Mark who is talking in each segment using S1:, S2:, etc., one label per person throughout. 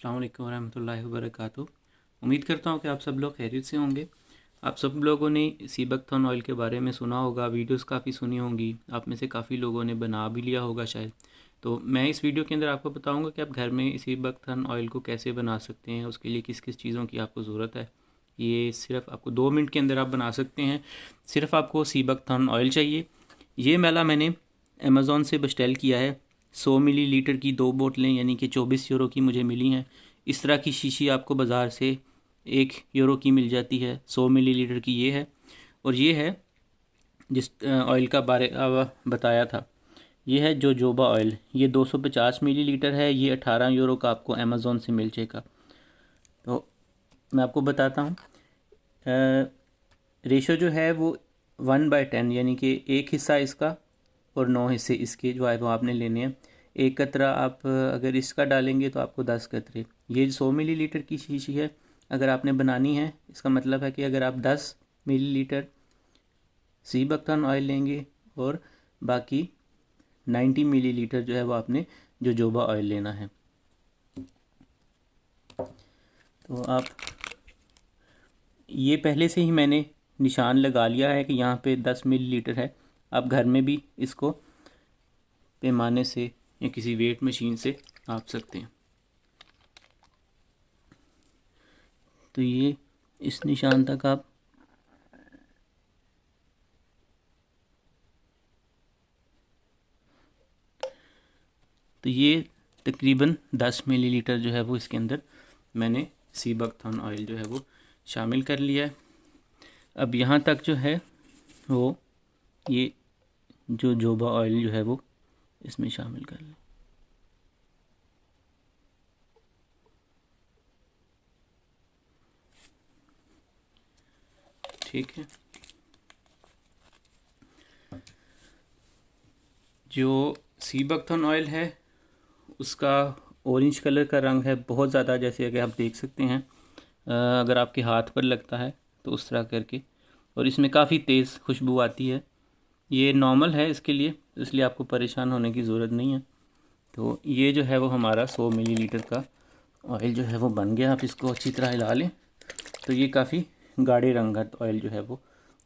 S1: अस्सलाम वालेकुम रहमतुल्लाहि व बरकातुहू। उम्मीद करता हूँ कि आप सब लोग खैरियत से होंगे। आप सब लोगों ने सीबकथॉर्न ऑयल के बारे में सुना होगा, वीडियोस काफ़ी सुनी होंगी, आप में से काफ़ी लोगों ने बना भी लिया होगा शायद। तो मैं इस वीडियो के अंदर आपको बताऊंगा कि आप घर में सीबकथॉर्न ऑयल को कैसे बना सकते हैं, उसके लिए किस किस चीज़ों की आपको ज़रूरत है। ये सिर्फ आपको 2 मिनट के अंदर आप बना सकते हैं। सिर्फ आपको सीबकथॉर्न ऑयल चाहिए। ये मैला मैंने अमेज़ॉन से बस्टेल किया है। 100 मिलीलीटर की 2 बोतलें यानी कि 24 यूरो की मुझे मिली हैं। इस तरह की शीशी आपको बाज़ार से 1 यूरो की मिल जाती है। 100 मिलीलीटर की ये है, और ये है जिस ऑयल का बारे बताया था, ये है जोजोबा ऑयल। ये 250 मिलीलीटर है। ये 18 यूरो का आपको अमेज़ॉन से मिल जाएगा। तो मैं आपको बताता हूँ, रेशो जो है वो 1/10 यानी कि 1 हिस्सा इसका और 9 हिस्से इसके जो है वो आपने लेने हैं। 1 कतरा आप अगर इसका डालेंगे तो आपको 10 कतरे। ये 100 मिलीलीटर की शीशी है। अगर आपने बनानी है, इसका मतलब है कि अगर आप 10 मिलीलीटर सीबकथॉर्न ऑयल लेंगे और बाकी 90 मिलीलीटर जो है वो आपने जोजोबा ऑयल लेना है। तो आप ये पहले से ही मैंने निशान लगा लिया है कि यहाँ पे 10 मिलीलीटर है। आप घर में भी इसको पैमाने से या किसी वेट मशीन से नाप सकते हैं। तो ये इस निशान तक आप तो ये तकरीबन 10 मिलीलीटर जो है वो इसके अंदर मैंने सीबकथॉर्न ऑयल जो है वो शामिल कर लिया है। अब यहाँ तक जो है वो ये जोजोबा ऑयल जो है वो इसमें शामिल कर लें। ठीक है। जो सीबकथॉर्न ऑयल है उसका ऑरेंज कलर का रंग है बहुत ज़्यादा, जैसे कि आप देख सकते हैं। अगर आपके हाथ पर लगता है तो उस तरह करके, और इसमें काफ़ी तेज़ खुशबू आती है। ये नॉर्मल है इसके लिए, इसलिए आपको परेशान होने की ज़रूरत नहीं है। तो ये जो है वो हमारा 100 मिलीलीटर का ऑयल जो है वो बन गया। आप इसको अच्छी तरह हिला लें तो ये काफ़ी गाढ़े रंग का ऑयल जो है वो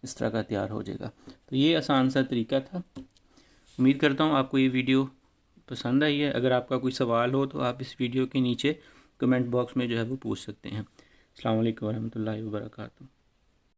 S1: इस तरह का तैयार हो जाएगा। तो ये आसान सा तरीका था। उम्मीद करता हूँ आपको ये वीडियो पसंद आई है। अगर आपका कोई सवाल हो तो आप इस वीडियो के नीचे कमेंट बॉक्स में जो है वो पूछ सकते हैं। अस्सलाम वालेकुम रहमतुल्लाहि व बरकातुहू।